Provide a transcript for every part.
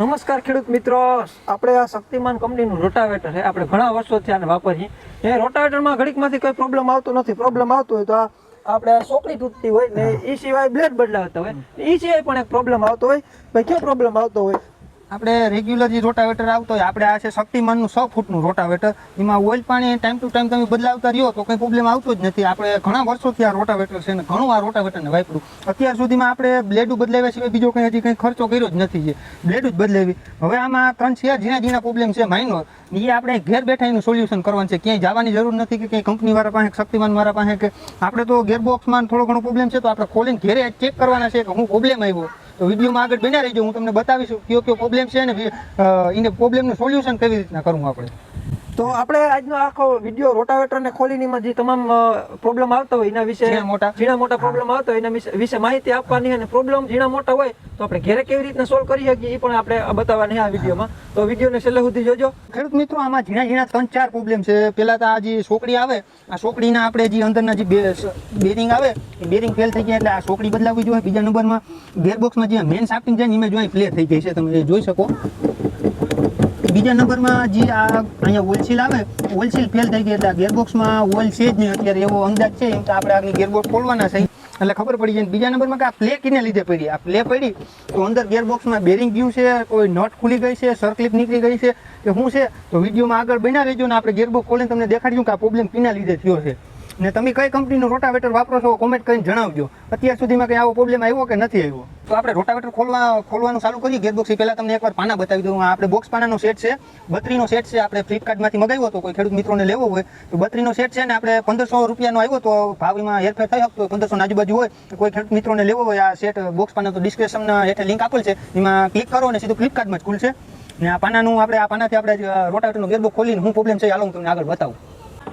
નમસ્કાર ખેડૂત મિત્રો, આપણે આ શક્તિમાન કંપનીનું રોટાવેટર છે. આપણે ઘણા વર્ષોથી આને વાપરીએ. એ રોટાવેટરમાં ઘડીકમાંથી કોઈ પ્રોબ્લેમ આવતો નથી. પ્રોબ્લેમ આવતો હોય તો આપણે સોકડી તૂટતી હોય ને એ સિવાય બ્લેડ બદલાવતા હોય, એ સિવાય પણ એક પ્રોબ્લેમ આવતો હોય. ભાઈ કયો પ્રોબ્લેમ આવતો હોય? આપણે રેગ્યુલર જે રોટાવેટર આવતો હોય, આપણે આ છે શક્તિમાનનું 100 ફૂટનું રોટાવેટર. એમાં ઓઇલ પાણી ટાઈમ ટુ ટાઈમ તમે બદલાવતા રહ્યો તો કંઈ પ્રોબ્લેમ આવતો જ નથી. આપણે ઘણા વર્ષોથી આ રોટાવેટર છે ને ઘણું આ રોટાવેટરને વાપર્યું. અત્યાર સુધીમાં આપણે બ્લેડ બદલાવ્યા સિવાય બીજો કંઈ હજી કંઈ ખર્ચો કર્યો જ નથી. જે બ્લેડ જ બદલાવી. હવે આમાં 3-4 ઝીણા પ્રોબ્લેમ છે માઇનોર. એ આપણે ઘેર બેઠા એનું સોલ્યુશન કરવાનું છે. ક્યાંય જવાની જરૂર નથી કે ક્યાંય કંપનીવાળા પાસે, શક્તિમાનવાળા પાસે, કે આપણે તો ગેરબોક્સમાં થોડો ઘણો પ્રોબ્લેમ છે તો આપણે ખોલીને ઘેરે ચેક કરવાના છે કે હું પ્રોબ્લેમ આવ્યો. તો વિડીયોમાં આગળ બન્યા રહીજો, હું તમને બતાવીશું કયો પ્રોબ્લેમ છે ને એને પ્રોબ્લેમનું સોલ્યુશન કેવી રીતના કરવું આપણે. તો આપણે આજનો આખો વિડીયો રોટાવેટરને ખોલીને જે તમામ પ્રોબ્લેમ આવતા હોય એના વિશે, ઝીણા મોટા પ્રોબ્લેમ આવતા હોય એના વિશે માહિતી આપવાની. અને પ્રોબ્લેમ ઝીણા મોટા હોય તો આપણે ઘરે કેવી રીતના સોલ્વ કરી શકીએ એ પણ આપણે બતાવવાની આ વિડીયોમાં. તો વિડીયોને છેલ્લે સુધી જોજો. ખેડૂત મિત્રો, આમાં ઝીણા 3-4 પ્રોબ્લેમ છે. પહેલા તો આ જે સોકડી આવે, આ સોકડીના આપણે જે અંદરના જે બેરિંગ આવે એ બેરિંગ ફેલ થઈ ગયા એટલે આ સોકડી બદલાવવી જોઈએ. બીજા નંબરમાં ગેરબોક્સમાં જે મેન શાફ્ટિંગ છે ને એમાં જો પ્લે થઈ ગઈ છે, તમે જોઈ શકો. બીજા નંબરમાં જે આ અહીંયા ઓઇલ આવે, ઓઇલ ફેલ થઈ ગઈ એટલે ગેરબોક્સમાં ઓઇલ છે જ નહીં અત્યારે, એવો અંદાજ છે. એમ તો આપણે આગળ ગેરબોક્સ ખોલવાના છે એટલે ખબર પડી જાય. બીજા નંબરમાં કે આ પ્લે કિને લીધે પડી, આ પ્લે પડી તો અંદર ગેરબોક્સમાં બેરિંગ ગયું છે, કોઈ નટ ખુલી ગઈ છે, સર્કલિપ નીકળી ગઈ છે કે શું છે. તો વિડીયોમાં આગળ બન્યા રહેજો ને આપણે ગેરબોક્સ ખોલીને તમને દેખાડ્યું કે આ પ્રોબ્લેમ કિના લીધે થયો છે. ને તમે કઈ કંપનીનું રોટાવેટર વાપરો છો કોમેન્ટ કરીને જણાવજો. અત્યાર સુધીમાં કંઈ આવો પ્રોબ્લેમ આવ્યો કે નથી આવ્યો. તો આપણે રોટાવેટર ખોલવાનું ચાલુ કરીએ. ગેરબોક્સ પહેલાં તમને એકવાર પાના બતાવી દઉં. આપણે બોક્સ પાનાનો સેટ છે, 32નો સેટ છે. આપણે ફ્લિપકાર્ટમાંથી મગાવ્યો હતો, કોઈ ખેડૂત મિત્રોને લેવો હોય તો 32નો સેટ છે ને આપણે 1500 રૂપિયાનો આવ્યો તો ભાવમાં હેરફેર થઈ શકતો હોય. 1500 ની આજુબાજુ હોય તો કોઈ ખેડૂત મિત્રોને લેવો હોય આ સેટ બોક્સ પાના તો ડિસ્ક્રિપ્શનના હેઠળ લિંક આપેલ છે, એમાં ક્લિક કરો અને સીધું ફ્લિપકાર્ટમાં જ ખુલશે. ને આ પાનાનું આ પાનાથી આપણે રોટાવેટરનો ગેરબોક્સ ખોલીને હું પ્રોબ્લેમ છે હાલો હું તમને આગળ બતાવું.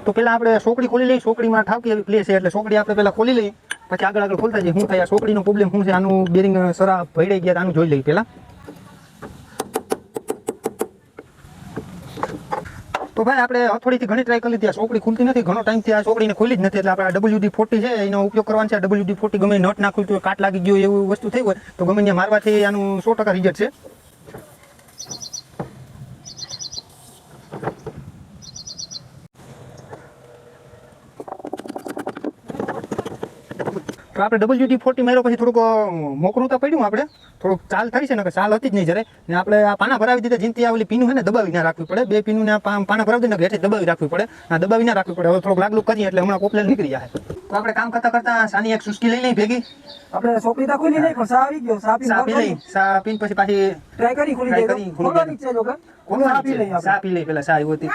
તો પેલા આપણે સોકડી ખોલી લઈએ. સોકડીમાં ઠાવકી એવી પ્લે છે એટલે સોકડી આપણે પેલા ખોલી લઈએ, પછી આગળ ખોલતા જઈએ. શું થાય આ સોકડીનો પ્રોબ્લેમ શું છે, આનું બેરિંગ સરા ભેડાઈ ગયા, આનું જોઈ લઈએ પેલા. તો ભાઈ આપણે હથોડીથી ઘણી ટ્રાય કરી લીધી, આ સોકડી ખુલતી નથી. ઘણો ટાઈમથી આ સોકડીને ખોલી જ નથી એટલે આપણે WD-40 છે એનો ઉપયોગ કરવાનો છે. WD-40 ગમે નટ નાખ્યું તો કાટ લાગી ગયો એવું વસ્તુ થઈ હોય તો ગમે ત્યાં મારવાથી આનું 100% રિઝલ્ટ છે. તો આપણે WD-40 માર્યો પછી થોડુંક મોકરું તો પડ્યું, આપણે થોડુંક ચાલ થઈ છે ને કે ચાલ હતી જ નહીં જયારે. ને આપણે આ પાના ભરાવી દીધા. જીનથી આવેલી પીનું છે ને દબાવી ના રાખવી પડે. બે પીનું ને પાના ભરાવી દઈને હેઠે દબાવી રાખવી પડે. આ દબાવી ના રાખવી પડે. હવે થોડુંક લાગલું કરીએ એટલે હમણાં કોપલેલ નીકળી જાય. તો આપણે કામ કરતા સાની એક સુસ્કી લઈ લઈ ભેગી. આપણે સોકડી તો ખોલી નહીં પણ સા આવી ગયો. સા પીને પછી પાછી ટ્રાય કરી ખોલી દે. ખોલવાની છે જો કે સા પી લઈ. સા પી લઈ પેલા સા આવી હતી.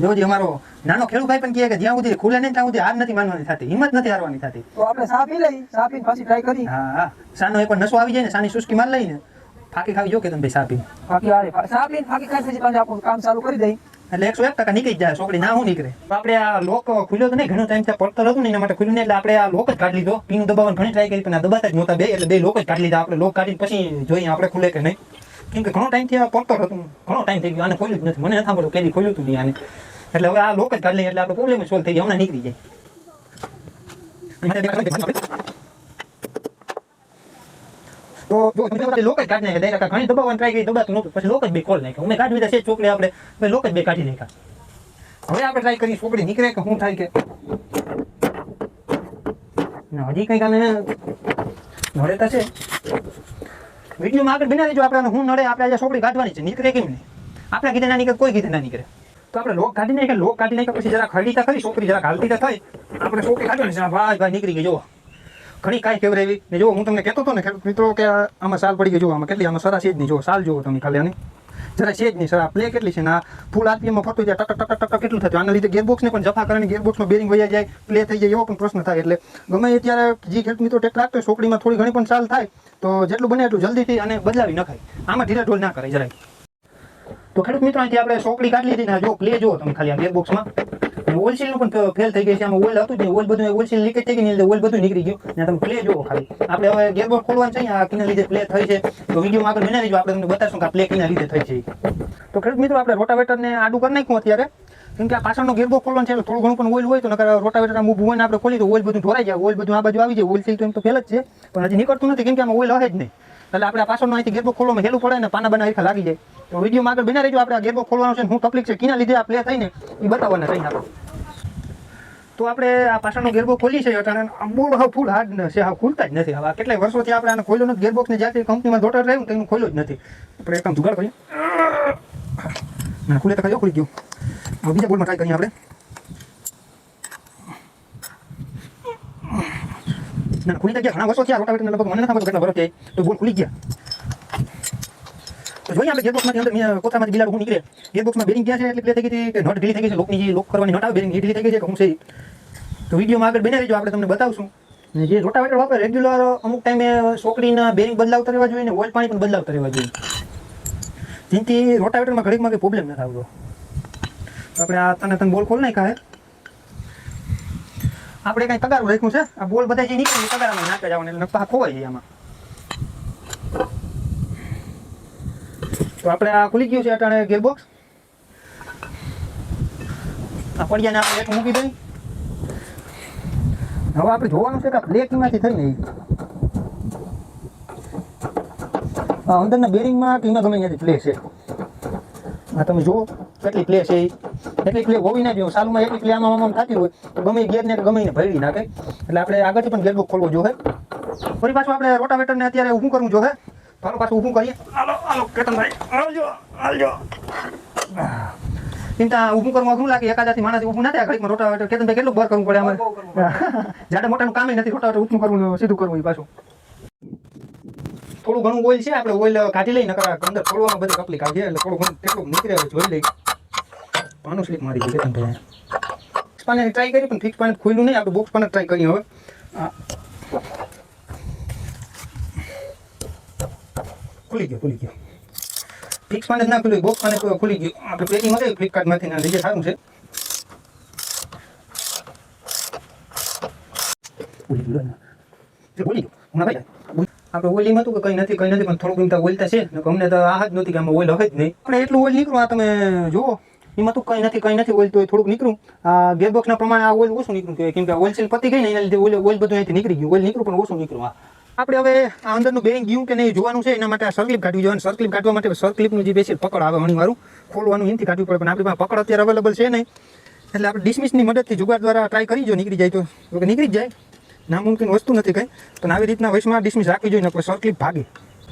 જોજી અમારો નાનો ખેડૂભાઈ પણ કહે કે જ્યાં સુધી ખુલે નહીં ત્યાં સુધી હાર નથી માનવાની થતી, હિંમત નથી હારવાની થતી. તો આપણે સા પી લઈ, સા પીને પાછી ટ્રાય કરી. હા, સાનો એક નસો આવી જાય ને, સાની સુસ્કી માર લઈને ફાકી ખાવી જો કે તમે ભાઈ સા પીને. ફાકી આરે સા પીને ફાકી ખાઈ પછી પાછું આપણું કામ ચાલુ કરી દઈ એટલે 101% નીકળી જાય. સોકડી ના હું નીકળે. તો આપણે આ લોક ખુલ્યો તો નહીં, ઘણો ટાઈમ ત્યાં પડતર હતું ને એના માટે ખુલ્યું નહીં એટલે આપણે આ લોક જ કાઢી લીધો. પીનું દબાવવાની ઘણી ટ્રાય કરી પણ આ દબાતા જ નહોતા બે, એટલે બે લોક જ કાઢી લીધા. આપણે લોક કાઢીને પછી જોઈએ આપણે ખુલે કે નહીં, કેમ કે ઘણો ટાઈમથી આ પડતર હતું, ઘણો ટાઈમ થઈ ગયો આને ખોલ્યું જ નથી. મને નથી સાંભળ્યું કેદી ખોલ્યું હતું નહીં આને. એટલે હવે આ લોક જ કાઢી લઈએ એટલે આપણે પ્રોબ્લેમ સોલ્વ થઈ જાય, હમણાં નીકળી જાય. તો જો લોક જ કાઢી નાખ્યા. ઘણી દબાવવાની ટ્રાય કરી, દબાતું નહોતું, પછી લોક જ બે ખોલ નાખ્યા. અમે કાઢી દીધા છે ચોકડી આપણે, લોક જ બે કાઢી નાખ્યા. હવે આપણે ટ્રાય કરી ચોકડી નીકળે કે શું થાય કે હજી કંઈક આને નડેતા છે. વિડીયોમાં આગળ બના દેજો. આપણે હું નડે આપણે આજે સોકડી કાઢવાની છે, નીકળે કેમ નહીં. આપણે કીધે ના નીકળે, કોઈ કીધે ના નીકળે. તો આપણે લોક કાઢી નાખીએ. લોક કાઢી નાખ્યા પછી જરા ખરીદતા ખરી સોકડી, જરા હાલતી તો થઈ. આપણે સોકડી કાઢવાની છે. ભાઈ નીકળી ગઈ. જુઓ ઘણી કાંઈ કેવરેવી ને. જો હું તમને કહેતો હતો ને ખેડૂત મિત્રો કે આમાં સાલ પડી ગઈ. જો આમાં કેટલી, આમાં સરા છે જ નહીં. જો સાલ જુઓ તમે ખાલી, આની જરા છે જ નહીં. સર પ્લે કેટલી છે ને આ ફૂલ આરપીએમમાં ફરતું જાય, ટક ટક ટક ટક કેટલું થતું. આના લીધે ગેરબોક્સને પણ જફા કરીને ગેરબોક્સનો બેરિંગ વયા જાય, પ્લે થઈ જાય, એવો પણ પ્રશ્ન થાય. એટલે ગમે ત્યારે જે ખેડૂત મિત્રો ટેક રાખતો હોય સોકડીમાં થોડી ઘણી પણ સાલ થાય તો જેટલું બને એટલું જલ્દીથી અને બદલાવી નખાય. આમાં ધીરે ઢોલ ના કરાય જરાય. તો ખેડૂત મિત્રો અહીંથી આપણે સોકડી કાઢી લીધી ને જો પ્લે જુઓ તમે ખાલી આ ગેરબોક્સમાં. ઓઇલ સીલનું પણ ફેલ થઈ ગઈ છે. આમાં ઓઇલ હતું જ નહીં, ઓઇલ બધું ઓઇલ સીલ લીકેજ થઈ ગઈ એટલે ઓઇલ બધું નીકળી ગયું. ને તમે પ્લે જુઓ ખાલી. આપણે હવે ગેરબોક્સ ખોલવાનું છે, આ કિના લીધે પ્લે થઈ છે. તો વિડીયોમાં આગળ બનાવી જો આપણે તમને બતાવશું કે આ પ્લે કિના લીધે થઈ છે. તો ખેડૂત મિત્રો આપણે રોટાવેટરને આડું કરી નાખ્યું અત્યારે. કેમ કે આ પાછળનો ગેરબોક્સ ખોલવાનો છે એટલે થોડું ઘણું પણ ઓઇલ હોય તો નકર રોટાવેટર આમ ઊભું હોય ને આપણે ખોલી તો ઓઇલ બધું ઢોરાઈ જાય, ઓઇલ બધું આ બાજુ આવી જાય, ઓઇલ સીલ તો એમ તો ફેલ જ છે પણ હજી નીકળતું નથી કેમ કે આમાં ઓઇલ હશે જ નહીં. એટલે આપણે આ પાછળનો અહીંથી ગેરબોક્સ ખોલવામાં હેલું પડે ને પાના બના હરખા લાગી જાય. તો વિડીયોમાં આગળ બના રહેજો, આપણે આ ગેરબોક્સ ખોલવાનો છે, હું તકલીફ છે, કિના લીધે આ પ્લે થઈને એ બતાવવાના થઈને આપણે. તો આપણે આ પાછળનો ગેરબોક્સ ખોલી છે એટલે બોલ હવે ફૂલ હાર્ડ છે, હવે ખુલતા જ નથી. હવે કેટલાય વર્ષોથી આપણે આને ખોલ્યો નથી ગેરબોક્સને, જ્યાંથી કંપનીમાં રોટાવેટર આવ્યું તો એનું ખોલ્યો જ નથી. આપણે એક કામ જુગાડ કરીએ, ખુલે તો ખુલી ગયું. હવે બીજા બોલમાં ટ્રાય કરીએ આપણે. ના ખુલી તો ગયા, ઘણા વર્ષો થયા રોટાવેટરને, લગભગ મને નથી ખબર કેટલા વર્ષ થયા તો બોલ ખુલી ગયા. તો જોઈએ આપણે ગેરબોક્સમાંથી અંદર મેં કોથળામાંથી બિલાડું હું નીકળે, ગેરબોક્સમાં બેરિંગ ક્યાં છે એટલે પ્લે થઈ ગઈ હતી કે નટ ઢીલી થઈ ગઈ છે, લોકની જે લોક કરવાની નટ આવે બેરિંગ ઢીલી થઈ ગઈ છે કે હું છે. તો વિડીયોમાં આગળ બની રહેજો, આપણે તમને બતાવશું. ને જે રોટાવેટર વાપરે રેગ્યુલર અમુક ટાઈમે સોકડીના બેરિંગ બદલાવતા રહેવા જોઈએ ને ઓઇલ પાણી પણ બદલાવતા રહેવા જોઈએ, જેથી રોટાવેટરમાં ઘડીકમાં કંઈ પ્રોબ્લેમ ન આવતો. આપણે આ તને બોલ ખોલ નાખ્યા હે, આપણે કાંઈ તગારું રાખ્યું છે, આ બોલ બધા જે નીકળે તગારામાં નાખે જવાનું એટલે નકપા ખોવાઈ જાય આમાં. તો આપણે આ ખુલી ગયું છે અટાણે ગેરબોક્સ. આ પડિયાને આપણે હેઠું મૂકી દઈએ. હવે આપણે જોવાનું છે કે પ્લે કીમાંથી થઈને અંદરના બેરિંગમાં કીમાં ગમે ત્યાંથી પ્લે છે. આ તમે જુઓ કેટલી પ્લે છે, એટલી પ્લે હોવી ના જોઈએ. સાલુમાં એટલી પ્લે આમાં થતી હોય તો ગમે ગેરને કે ગમે એને ભરી નાખે. એટલે આપણે આગળથી પણ ગેરબોક્સ ખોલવો જોઈએ. ફરી પાછું આપણે રોટાવેટરને અત્યારે ઊભું કરવું જોઈએ. ચાલો પાછું ઊભું કરીએ. હાલો કેતનભાઈ આવજો. ચિંતા ઊભું કરવું શું લાગે, એકાદાથી માણસ ઊભું ના થાય ઘડીકમાં. રોટાવેટર કેતનભાઈ કેટલું બર કરવું પડે અમારે, જાડા મોટાનું કામ નથી રોટાવેટર ઊંચું કરવું સીધું કરવું. એ પાછું થોડું ઘણું ઓઇલ છે, આપણે ઓઇલ કાઢી લઈ નકર અંદર ખોલવામાં બધી તકલીફ આવી જાય એટલે થોડું ઘણું કેટલું નીકળે જોઈ લઈ. પાનું સ્લીપ મારી ગઈ કેતનભાઈ. ફિક્સ પાને ટ્રાય કરી પણ ફિક્સ પાને ખુલ્લું નહીં, આપણે બોક્સ પાને ટ્રાય કરીએ હવે. ખુલી ગયો. ફિક્સ પાને ના ખુલ્યું, બોક્સ પાને ખુલી ગયું. આપણે પેકિંગ હતી ફ્લિપકાર્ટમાંથી ના લીધે સારું છે. ખુલી ગયું ના ભાઈ. આપણે ઓઇલિંગ હતું કે કંઈ નથી પણ થોડુંક ઓઇલ તો છે, અમને તો આ જ નહોતી કે આમાં ઓઇલ હોય જ નહીં. આપણે એટલું ઓઇલ નીકળું, આ તમે જુઓ એમાં તો કંઈ નથી ઓઇલ તો થોડુંક નીકળું. આ ગેરબોક્સના પ્રમાણે આ ઓઇલ ઓછું નીકળ્યું કેમ કે ઓઇલ સેલ પતી ગઈ ને એના લીધે ઓઇલ બધું અહીંથી નીકળી ગયું. ઓઇલ નીકળ્યું પણ ઓછું નીકળ્યું. આપણે હવે આ અંદરનું બેરિંગ ગયું કે નહીં જોવાનું છે, એના માટે આ સર્કલિપ કાઢવી જોઈએ. સર્કલિપ કાઢવા માટે સર્કલિપનું જે બેસિક પકડ આવે ઘણીવારું ખોલવાનું એમથી કાઢવું પડે, પણ આપણી પાસે પકડ અત્યારે અવેલેબલ છે નહીં. એટલે આપણે ડિસમિસની મદદથી જુગાડ દ્વારા ટ્રાય કરી જો નીકળી જાય તો નીકળી જ જાય. નામુમકિન વસ્તુ નથી કંઈ, પણ આવી રીતના વયસમાં ડિસમિસ રાખવી જોઈએ ને કોઈ સર્કલિપ ભાગે.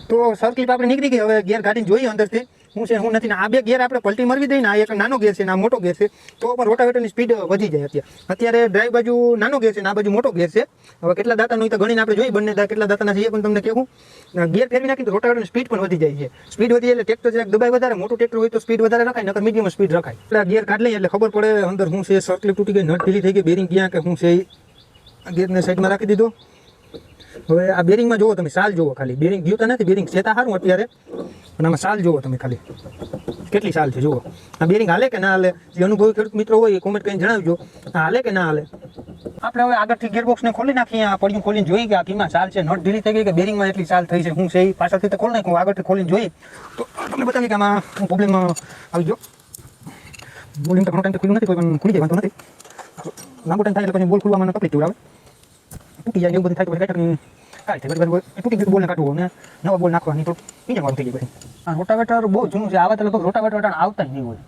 તો સર્કલિપ આપણે નીકળી ગઈ. હવે ગેર કાઢીને જોઈએ અંદરથી શું છે શું નથી. આ બે ગેર આપણે પલટી મારવી દઈએ ને, આ એક નાનો ગેર છે ને આ મોટો ગેર છે, તો પણ રોટાવેટરની સ્પીડ વધી જાય. અત્યારે ડ્રાઈવ બાજુ નાનો ગેર છે ને આ બાજુ મોટો ગેર છે. હવે કેટલા દાતાનું તો ગણીને આપણે જોઈએ બંને કેટલા દાતાના છે એ પણ તમને કહેવું. ગેર ફેરવી નાખી તો રોટાવેટરની સ્પીડ પણ વધી જાય છે. સ્પીડ વધી એટલે ટ્રેક્ટર જરાક દબાઈ વધારે, મોટું ટ્રેક્ટર હોય તો સ્પીડ વધારે રખાય, નકર મીડિયમ સ્પીડ રખાય. એટલે ગેર કાઢ લઈએ એટલે ખબર પડે અંદર શું છે. સર્કલિપ તૂટી ગઈ, નટ ઢીલી થઈ ગઈ, બેરિંગ ક્યાં કે શું છે. ગેરને સાઈડમાં રાખી દીધો. હવે આ બેરિંગમાં જુઓ તમે, સાલ જુઓ ખાલી. બેરિંગ ગયું તો નથી, બેરિંગ સેતા સારું અત્યારે, પણ આમાં સાલ જુઓ તમે ખાલી કેટલી સાલ છે જુઓ. આ બેરિંગ હાલે કે ના હાલે, જે અનુભવી ખેડૂત મિત્રો હોય એ કોમેન્ટ કરીને જણાવજો આ હાલે કે ના હાલે. આપણે હવે આગળથી ગેરબોક્સને ખોલી નાખીએ, આ પડ્યું ખોલીને જોઈએ કે આ કીમાં સાલ છે, નટ ઢીલી થઈ ગઈ કે બેરિંગમાં એટલી સાલ થઈ છે શું છે. એ પાછળથી તો ખોલી નાખું, આગળથી ખોલીને જોઈએ તો તમને બતાવીએ કે આમાં શું પ્રોબ્લેમ આવી ગયો. બોલિંગ તો ઘણો ટાઈમ તો ખુલ્લું નથી, કોઈ પણ ખુલી જાય વાંધો નથી. લાંબો ટાઈમ થાય એટલે પછી બોલ ખુલવામાં તકલીફ જોડાવે, તૂટી જાય એવું બધું થાય તો પછી કાંઈ થાય તૂટી ગયું બોલને કાઢવું ને નવા બોલ નાખવાની તો બીજા થઈ ગઈ. આ રોટાવેટર બહુ જૂનું છે, આવા તો લગભગ રોટાવેટર આવતા જ નહીં હોય.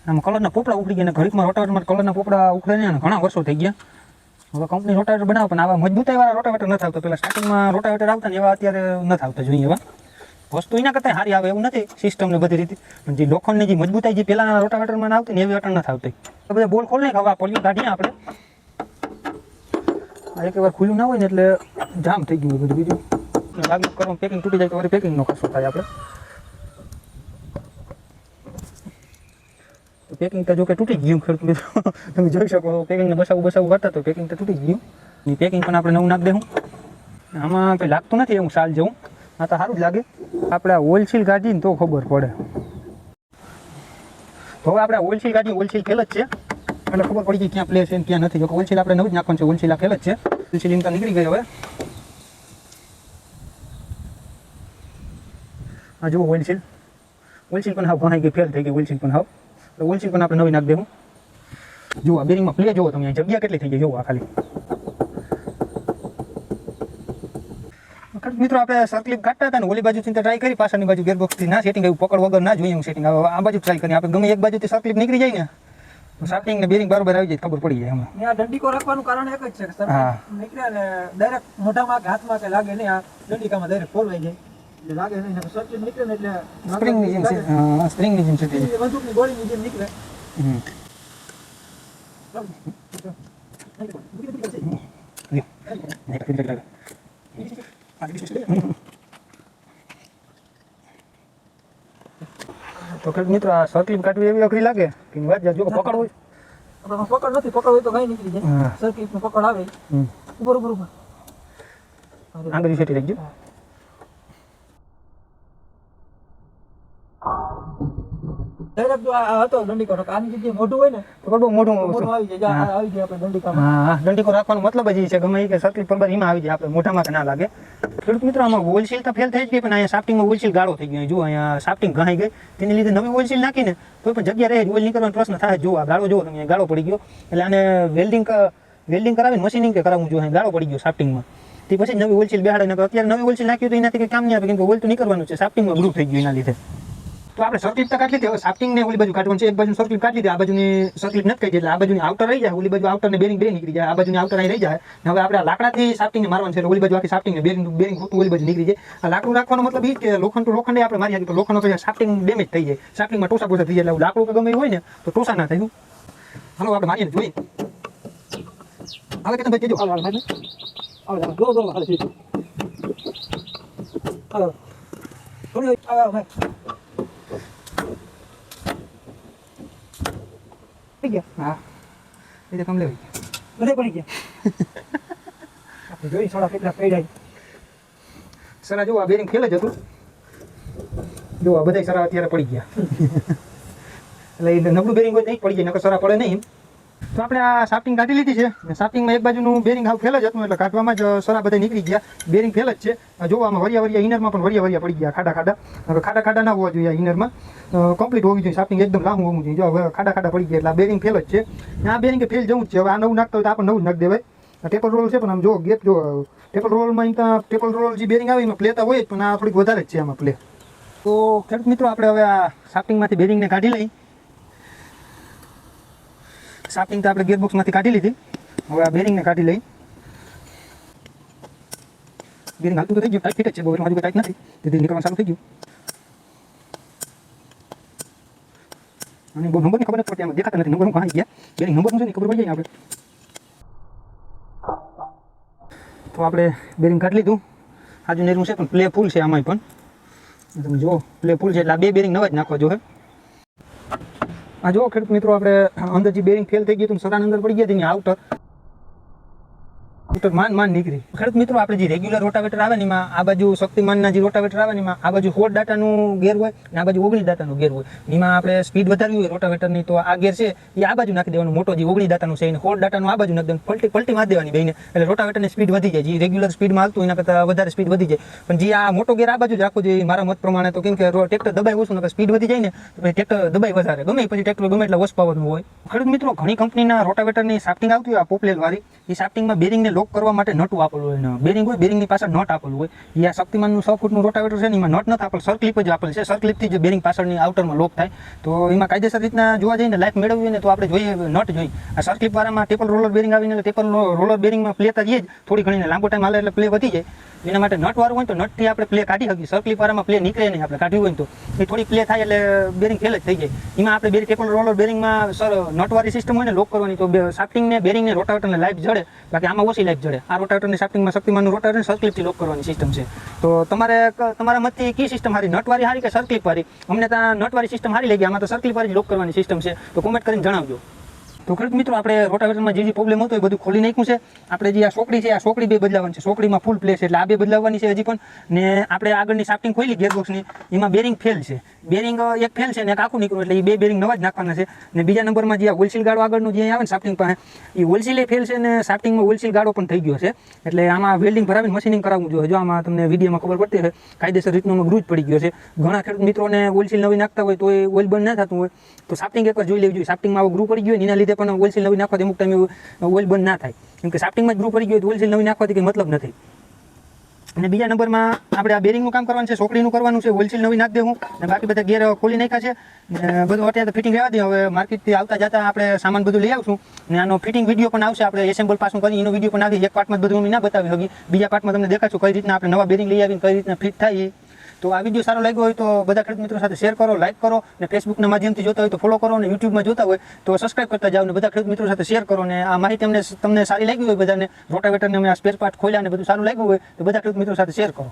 આમ કલરના પોપડા ઉખડી ગયા ને ઘડીકમાં રોટાવેટરમાં કલરના પોપડા ઉખડે ને ઘણા વર્ષો થઈ ગયા. હવે કંપની રોટાવેટર બનાવે પણ આવા મજબૂતાઈવાળા રોટાવેટર નથી આવતા. પેલા સ્ટાર્ટિંગમાં રોટાવેટર આવતા ને એવા અત્યારે નથી આવતા જોઈએ. એવા વસ્તુ એના કરતાં સારી આવે એવું નથી સિસ્ટમ ને બધી રીતે, પણ જે લોખંડની જે મજબૂતાઈ જે પહેલાના રોટાવેટરમાં આવતી ને એવી અટણ નથી આવતી. તો બધા બોલ ખોલ નહીં ખાવા પોલિયું કાઢીએ આપણે. એક વાર ખુલ્લું ના હોય ને એટલે જામ થઈ ગયું બધું. બીજું લાગુ કરવાનું પેકિંગ તૂટી જાય તો વળી પેકિંગનો ખર્ચો થાય આપણે. તો પેકિંગ તો જો કે તૂટી ગયું ખેડૂત મિત્રો તમે જોઈ શકો. પેકિંગને બસાવું કરતા તો પેકિંગ તો તૂટી ગયું. એ પેકિંગ પણ આપણે નવું નાખી દઉં. આમાં કંઈ લાગતું નથી એવું સાલ જેવું, આ તો સારું જ લાગે. આપણે ઓઇલ સીલ કાઢીને તો ખબર પડે. તો હવે આપણે ઓઇલ સીલ કાઢીએ, ઓઇલ સીલ ફેલ જ છે એટલે ખબર પડી ગઈ ક્યાં પ્લે છે ક્યાં નથી. જો કે ઓઇલ સીલ આપણે નવું જ નાખવાનું છે, ઓઇલ સીલ આ ફેલ જ છે. ઓઇલ સીલિંગ તો નીકળી ગઈ. હવે આ જુઓ ઓઇલ સીલ પણ હાવ ભણાઈ ગઈ, ફેલ થઈ ગઈ ઓઇલ સીલ પણ હાવ. એટલે ઓઇલ સીલ પણ આપણે નવી નાખી દેવું. જુઓ આ બેરિંગમાં પ્લે જુઓ તમે, જગ્યા કેટલી થઈ ગઈ જુઓ આ ખાલી. મિત્રો આપણે સર્કલિપ કાઢતા હતા ને ઓલી બાજુથી ટ્રાય કરી, પાછળની બાજુ ગેરબોક્સથી ના સેટિંગ આવ્યું, પકડ વગર ના જોઈએ હું સેટિંગ. આ બાજુ ટ્રાય કરી, આપણે ગમે એક બાજુથી સર્કલિપ નીકળી જાય ને તો શાફ્ટિંગ ને બેરિંગ બરોબર આવી જાય, ખબર પડી જાય એમાં. આ દંડીકો રાખવાનું કારણ એક જ છે કે સર્કિટ નીકળે ને ડાયરેક્ટ મોઢામાં કે હાથમાં કે લાગે નહીં, આ દંડીકામાં ડાયરેક્ટ ખોલવાઈ જાય એટલે લાગે નહીં. સર્કિટ નીકળે ને એટલે સ્પ્રિંગની જેમ છે, હા સ્પ્રિંગની જેમ છે તે બંદૂકની ગોળીની જેમ નીકળે. તો ખેડૂત મિત્રો આ સર્કલિપ કાઢવી એવી અઘરી લાગે કે વાત જો પકડ હોય આપણે પકડ નથી, પકડ હોય તો કઈ નીકળી જાય. સર્કિટનું પકડ આવે ઉપર ઉપર ઉપર આંગળી સેટી રાખજો. ડાયરેક્ટ જો આ હતો દંડીકો, આની જગ્યાએ મોઢું હોય ને તો બહુ મોઢું મોઢું આવી જાય, આવી જાય આપણે દંડીકામાં. હા દંડીકો રાખવાનો મતલબ જ એ છે ગમે એ કે સર્કલિપ પર એમાં આવી જાય, આપણે મોઢામાં ના લાગે. ખેડૂત મિત્રો આમાં ઓઇલ સીલ તો ફેલ થઈ જ ગઈ, પણ અહીંયા શાફ્ટિંગમાં ઓઇલ સીલ ગાળો થઈ ગયો. જો અહીંયા શાફ્ટિંગ ઘાઈ ગઈ, તેને લીધે નવી ઓઇલ સીલ નાખીને કોઈ પણ જગ્યા રહે ઓઇલ નીકળવાનો પ્રશ્ન થાય. જો આ ગાળો જો તમે ગાળો પડી ગયો, એટલે આને વેલ્ડિંગ કરાવીને મશીનિંગ કે કરાવવું જોઈએ. ગાળો પડી ગયો શાફ્ટિંગમાં, તે પછી નવી ઓઇલ સીલ બેહાડે. અત્યારે નવી ઓઇલ સીલ નાખ્યું તો એનાથી કંઈ કામ નહીં આવે, કેમ કે ઓઇલ તો નીકળવાનું છે, શાફ્ટિંગમાં ગ્રુપ થઈ ગયું એના લીધે. તો આપણે સર્કલિપ તો કાઢી લીધી, હવે શાફ્ટિંગ ને ઓલી બાજુ કાઢવાનું છે. એક બાજુ સર્કલિપ કાઢી લીધી, આ બાજુની સર્કલિપ નથી કાઢી, એટલે આ બાજુની આઉટર રહી જાય, ઓલી બાજુ આઉટર ને બેરિંગ બે નીકળી જાય, આ બાજુની આઉટર અહીં રહી જાય. હવે આપણે લાકડાથી શાફ્ટિંગ ને મારવાનું છે, ઓલી બાજુ આખી શાફ્ટિંગ ને બેરિંગ ફૂટું ઓલી બાજુ નીકળી જાય. આ લાકડું રાખવાનો મતલબ એ કે લોખંડ તો લોખંડ આપણે મારી શકીએ, લોખંડ તો શાફ્ટિંગ ડેમેજ થઈ જાય, શાફ્ટિંગમાં ટોસા પોસા થઈ જાય. એટલે લાકડું કે ગમે હોય ને તો ટોસા ના થાય. હાલો આપણે મારીને જોઈએ. હવે કેતન ભાઈ કેજો, હાલો હાલો હાલો ગો ગો હાલો હાલો થોડી આવો ભાઈ થઈ ગયા. હા એ તો કમ લેવી બધે પડી ગયા. આપણે જોઈ થોડા કેટલા પડ્યા. સરા જો આ બેરિંગ ફેલ જ હતું, જો આ બધા સરા અત્યારે પડી ગયા. એટલે એ નબળું બેરિંગ હોય નહીં પડી જાય, નકર સરા પડે નહીં. તો આપણે આ શાફ્ટિંગ કાઢી લીધી છે. શાફ્ટિંગમાં એક બાજુનું બેરિંગ હાવ ફેલ જ હતું, એટલે કાઢવામાં જ સરા બધા નીકળી ગયા. બેરિંગ ફેલ જ છે. જોવામાં વરિયા ઇનરમાં પણ વરિયા પડી ગયા, ખાડા. હવે ખાડા ના હોવા જોઈએ ઇનરમાં, કમ્પ્લીટ હોવી જોઈએ. શાફ્ટિંગ એકદમ લાંબુ હોવું જોઈએ. જો હવે ખાડા પડી ગયા એટલે આ બેરિંગ ફેલ જ છે. આ બેરિંગ ફેલ જવું જ છે. હવે આ નવું નાખતા હોય તો આપણે નવું જ નાખી દેવાય. ટેપલ રોલ છે પણ આમ જો ગેપ જો ટેપલ રોલમાં ટેપલ રોલ જે બેરિંગ આવે એમાં પ્લે તો હોય જ, પણ આ થોડીક વધારે જ છે આમાં પ્લે. તો ખેડૂત મિત્રો આપણે હવે આ શાફ્ટિંગમાંથી બેરિંગને કાઢી લઈ. શાફ્ટિંગ તો આપણે ગિયરબોક્સમાંથી કાઢી લીધી, હવે આ બેરિંગને કાઢી લઈ. બેરિંગ હાલતું તો થઈ ગયું, ટાઈટ ફિટ જ છે, બહુ હજુ ટાઈટ નથી, તેથી નીકળવાનું ચાલુ થઈ ગયું. અને બહુ નંબરની ખબર નથી પડતી, આમાં દેખાતા નથી નંબર હું ગયા. બેરિંગ નંબર શું છે ને ખબર પડી જાય આપણે. તો આપણે બેરિંગ કાઢી લીધું. આજુ નેરું છે પણ પ્લે ફૂલ છે આમાંય પણ. તમે જુઓ પ્લે ફૂલ છે એટલે આ બે બેરિંગ નવા જ નાખવા જોઈએ. આ જો ખેડૂત મિત્રો આપણે અંદર જે બેરિંગ ફેલ થઈ ગયું હતું, સરાની અંદર પડી ગયા હતી આઉટર માંડ નીકળી. ખેડૂત મિત્રો આપણે જે રેગ્યુલર રોટાવેટર આવે ને એમાં આ બાજુ શક્તિમાનના જે રોટાવેટર આવે ને એમાં આ બાજુ 16 દાતાનું ગેર હોય અને આ બાજુ 19 દાતાનું ગેર હોય. એમાં આપણે સ્પીડ વધારવી હોય રોટાવેટરની તો આ ગેર છે એ આ બાજુ નાખી દેવાનું, મોટો જે 19 દાતાનું છે એને 16 દાતાનું આ બાજુ નાખી દેવાનું, પલટી મારી દેવાની બેને, એટલે રોટાવેટરની સ્પીડ વધી જાય. જે રેગ્યુલર સ્પીડમાં હાલતું એના કરતાં વધારે સ્પીડ વધી જાય. પણ જે આ મોટો ગેર આ બાજુ જ રાખવો જોઈએ મારા મત પ્રમાણે, તો કેમ કે ટ્રેક્ટર દબાઈ ઓછું ને સ્પીડ વધી જાય ને તો પછી ટ્રેક્ટર દબાઈ વધારે ગમે, પછી ટ્રેક્ટર ગમે એટલે હોર્સ પાવરનું હોય. ખેડૂત મિત્રો ઘણી કંપનીના રોટાવેટરની શાફ્ટિંગ આવતી હોય આ પોપલેલ વાળી, એ શાફ્ટિંગમાં બેરિંગને લોક કરવા માટે નટું આપેલું હોય, બેરિંગ હોય બેરિંગની પાછળ નટ આપેલું હોય. એ આ શક્તિમાનનું 6 ફૂટનું રોટાવેટર છે ને એમાં નટ નથી આપેલ, સર્કલિપ જ આપેલ છે. સર્કલિપથી જે બેરિંગ પાછળની આઉટરમાં લોક થાય. તો એમાં કાયદેસર રીતના જોવા જઈએ ને લાઈફ મેળવવી હોય ને તો આપણે જોઈએ નટ જોઈએ. આ સર્કલિપ વાળામાં ટેપલ રોલર બેરિંગ આવીને એટલે ટેપલ રોલર બેરિંગમાં પ્લે તો જ થોડી ઘણી લાંબો ટાઈમ હાલે એટલે પ્લે વધી જાય. એના માટે નટ વાળું હોય તો નટથી આપણે પ્લે કાઢી શકીએ. સર્કલિપ વાળામાં પ્લે નીકળે નહીં, આપણે કાઢ્યું હોય તો એ થોડી પ્લે થાય એટલે બેરિંગ ફેલ જ થઈ જાય. એમાં આપણે ટેપલ રોલર બેરિંગમાં નટવાળી સિસ્ટમ હોય ને લોક કરવાની, તો શાફ્ટિંગને બેરિંગને રોટાવેટરને લાઈફ જડે, બાકી આમાં ઓછી લાઈફ જડે. આ રોટાવેટરની શાફ્ટિંગમાં શક્તિમાનનું રોટાવેટર સર્કલિપથી લોક કરવાની સિસ્ટમ છે. તો તમારા મતથી કી સિસ્ટમ હારી, નટવાળી હારી કે સર્કલિપ વાળી? અમને ત્યાં નટવાળી સિસ્ટમ હારી લાગી, આમાં તો સર્કલિપ વાળી લોક કરવાની સિસ્ટમ છે. તો કોમેન્ટ કરીને જણાવજો. તો ખેડૂત મિત્રો આપણે રોટાવેટરમાં જે પ્રોબ્લેમ હતો એ બધું ખોલી નાખ્યું છે. આપણે જે આ સોકડી છે આ સોકડી બે બદલાવવાની છે, સોકડીમાં ફૂલ પ્લે છે એટલે આ બે બદલાવવાની છે હજી પણ. ને આપણે આગળની શાફ્ટિંગ ખોલી ગિયરબોક્સની, એમાં બેરિંગ ફેલ છે, બેરિંગ એક ફેલ છે ને એક આખું નીકળ્યું, એટલે એ બે બેરિંગ નવા જ નાખવાના છે. ને બીજા નંબરમાં જે આ ઓઇલ સીલ ગાળો આગળનું જે આવે ને શાફ્ટિંગ પાસે, એ ઓઇલ સીલ ફેલ છે ને શાફ્ટિંગમાં ઓઇલ સીલ ગાળો પણ થઈ ગયો છે. એટલે આમાં વેલ્ડિંગ ભરાવીને મશીનિંગ કરાવવું જોઈએ. જો આમાં તમને વિડીયોમાં ખબર પડતી હોય કાયદેસર રીતનો ગ્રુજ પડી ગયો છે. ઘણા ખેડૂત મિત્રોને ઓઇલ સીલ નવી નાખતા હોય તો એ ઓઇલ બંધ ના થતું હોય તો શાફ્ટિંગ એકવાર જોઈ લેવી જોઈએ. શાફ્ટિંગમાં આવો ગ્રુપ પડી ગયો એના લીધે છે પણ ઓઇલ સીલ નવી નાખવાથી અમુક ટાઈમે ઓઇલ બંધ ના થાય, કેમ કે સાફ્ટિંગમાં જ ગ્રુપ પડી ગયું હોય તો ઓઇલ સીલ નવી નાખવાથી કંઈ મતલબ નથી. અને બીજા નંબરમાં આપણે આ બેરિંગનું કામ કરવાનું છે, સોકડીનું કરવાનું છે, ઓઇલ સીલ નવી નાખી દેવું અને બાકી બધા ગેર ખોલી નાખ્યા છે ને બધું અત્યારે તો ફિટિંગ રહેવા દે. હવે માર્કેટથી આવતા જતા આપણે સામાન બધું લઈ આવશું અને આનો ફિટિંગ વિડીયો પણ આવશે, આપણે એસેમ્બલ પાછું કરી એનો વિડીયો પણ આવી. એક પાર્ટમાં બધું અમે ના બતાવી હકી, બીજા પાર્ટમાં તમને દેખાડશું કઈ રીતના આપણે નવા બેરિંગ લઈ આવીને કઈ રીતના ફિટ થાય. તો આ વિડીયો સારો લાગ્યો હોય તો બધા ખેડૂત મિત્રો સાથે શેર કરો, લાઈક કરો અને ફેસબુકના માધ્યમથી જોતા હોય તો ફોલો કરો અને યુટ્યુબમાં જોતા હોય તો સબસ્ક્રાઈબ કરતા જાઓ અને બધા ખેડૂત મિત્રો સાથે શેર કરો. અને આ માહિતી તમને સારી લાગી હોય, બધાને રોટાવેટરને અમે આ સ્પેર પાર્ટ ખોલ્યા અને બધું સારું લાગ્યું હોય તો બધા ખેડૂત મિત્રો સાથે શેર કરો.